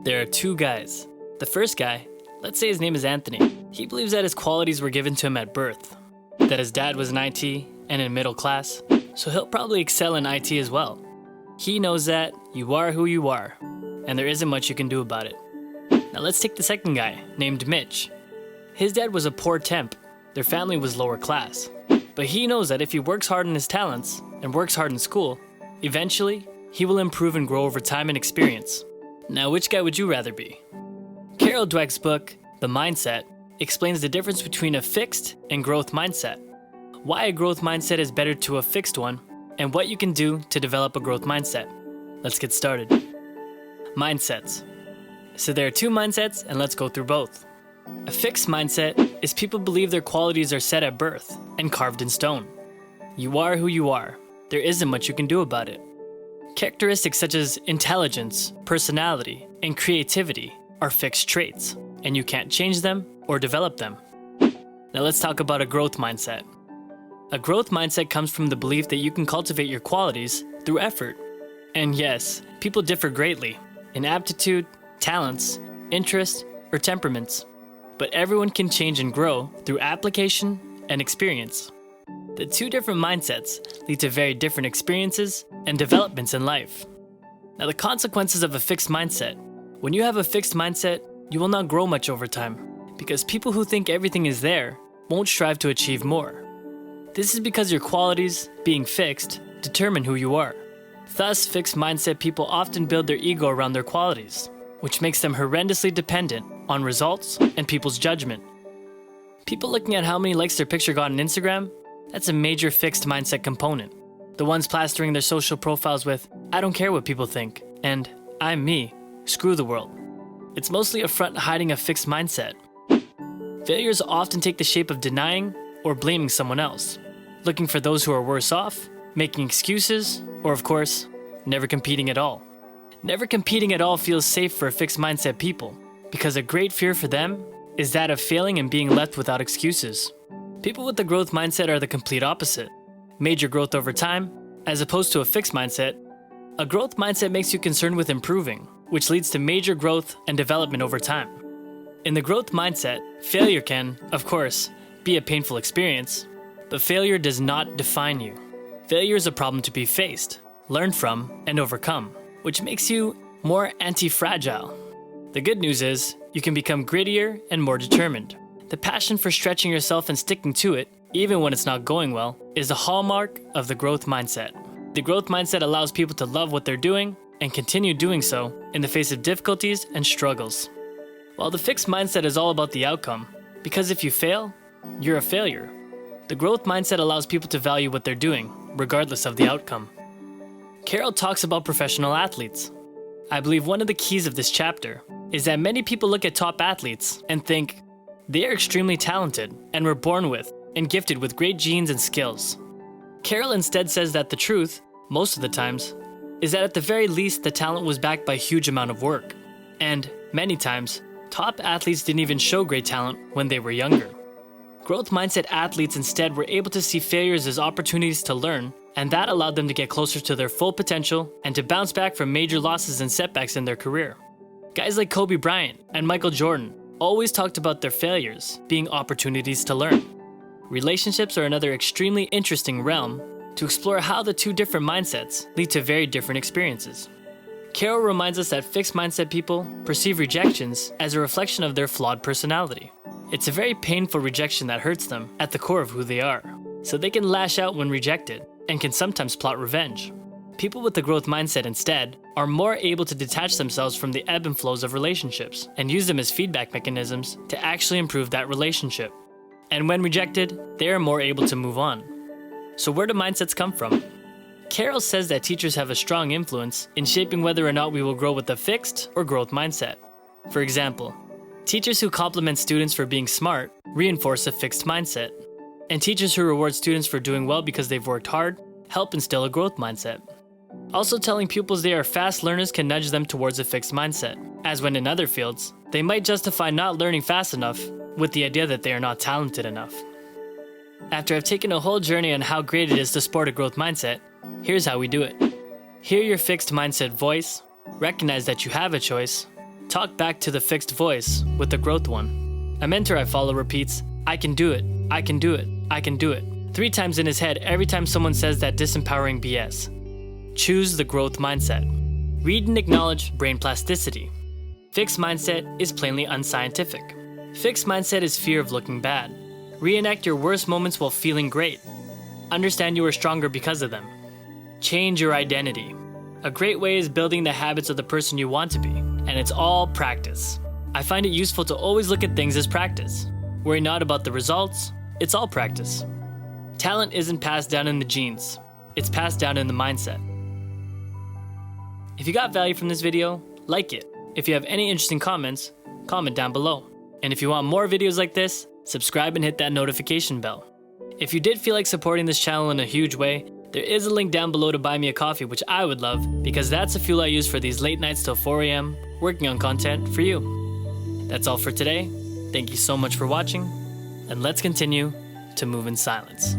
There are two guys. The first guy, let's say his name is Anthony. He believes that his qualities were given to him at birth, that his dad was in IT and in middle class, so he'll probably excel in IT as well. He knows that you are who you are, and there isn't much you can do about it. Now let's take the second guy, named Mitch. His dad was a poor temp. Their family was lower class. But he knows that if he works hard in his talents and works hard in school, eventually he will improve and grow over time and experience. Now, which guy would you rather be? Carol Dweck's book, The Mindset, explains the difference between a fixed and growth mindset, why a growth mindset is better to a fixed one, and what you can do to develop a growth mindset. Let's get started. Mindsets. So there are two mindsets, and let's go through both. A fixed mindset is people believe their qualities are set at birth and carved in stone. You are who you are. There isn't much you can do about it. Characteristics such as intelligence, personality, and creativity are fixed traits, and you can't change them or develop them. Now let's talk about a growth mindset. A growth mindset comes from the belief that you can cultivate your qualities through effort. And yes, people differ greatly in aptitude, talents, interests, or temperaments. But everyone can change and grow through application and experience. The two different mindsets lead to very different experiences and developments in life. Now, the consequences of a fixed mindset. When you have a fixed mindset, you will not grow much over time because people who think everything is there won't strive to achieve more. This is because your qualities, being fixed, determine who you are. Thus, fixed mindset people often build their ego around their qualities, which makes them horrendously dependent on results and people's judgment. People looking at how many likes their picture got on Instagram, that's a major fixed mindset component. The ones plastering their social profiles with, "I don't care what people think," and "I'm me, screw the world." It's mostly a front hiding a fixed mindset. Failures often take the shape of denying or blaming someone else, looking for those who are worse off, making excuses, or of course, never competing at all. Never competing at all feels safe for fixed mindset people, because a great fear for them is that of failing and being left without excuses. People with the growth mindset are the complete opposite. Major growth over time, as opposed to a fixed mindset. A growth mindset makes you concerned with improving, which leads to major growth and development over time. In the growth mindset, failure can, of course, be a painful experience, but failure does not define you. Failure is a problem to be faced, learned from, and overcome, which makes you more anti-fragile. The good news is, you can become grittier and more determined. The passion for stretching yourself and sticking to it, even when it's not going well, is the hallmark of the growth mindset. The growth mindset allows people to love what they're doing and continue doing so in the face of difficulties and struggles. While the fixed mindset is all about the outcome, because if you fail, you're a failure. The growth mindset allows people to value what they're doing, regardless of the outcome. Carol talks about professional athletes. I believe one of the keys of this chapter is that many people look at top athletes and think they are extremely talented and were born with and gifted with great genes and skills. Carol instead says that the truth, most of the times, is that at the very least the talent was backed by a huge amount of work. And, many times, top athletes didn't even show great talent when they were younger. Growth mindset athletes instead were able to see failures as opportunities to learn, and that allowed them to get closer to their full potential and to bounce back from major losses and setbacks in their career. Guys like Kobe Bryant and Michael Jordan always talked about their failures being opportunities to learn. Relationships are another extremely interesting realm to explore how the two different mindsets lead to very different experiences. Carol reminds us that fixed mindset people perceive rejections as a reflection of their flawed personality. It's a very painful rejection that hurts them at the core of who they are, so they can lash out when rejected and can sometimes plot revenge. People with the growth mindset instead are more able to detach themselves from the ebb and flows of relationships and use them as feedback mechanisms to actually improve that relationship. And when rejected, they are more able to move on. So where do mindsets come from? Carol says that teachers have a strong influence in shaping whether or not we will grow with a fixed or growth mindset. For example, teachers who compliment students for being smart reinforce a fixed mindset, and teachers who reward students for doing well because they've worked hard help instill a growth mindset. Also, telling pupils they are fast learners can nudge them towards a fixed mindset, as when in other fields, they might justify not learning fast enough with the idea that they are not talented enough. After I've taken a whole journey on how great it is to sport a growth mindset, here's how we do it. Hear your fixed mindset voice, recognize that you have a choice, Talk back to the fixed voice with the growth one. A mentor I follow repeats, "I can do it, I can do it, I can do it," 3 times in his head every time someone says that disempowering BS. Choose the growth mindset. Read and acknowledge brain plasticity. Fixed mindset is plainly unscientific. Fixed mindset is fear of looking bad. Reenact your worst moments while feeling great. Understand you are stronger because of them. Change your identity. A great way is building the habits of the person you want to be, and it's all practice. I find it useful to always look at things as practice. Worry not about the results, it's all practice. Talent isn't passed down in the genes, it's passed down in the mindset. If you got value from this video, like it. If you have any interesting comments, comment down below. And if you want more videos like this, subscribe and hit that notification bell. If you did feel like supporting this channel in a huge way, there is a link down below to buy me a coffee, which I would love, because that's the fuel I use for these late nights till 4 a.m. working on content for you. That's all for today. Thank you so much for watching, and let's continue to move in silence.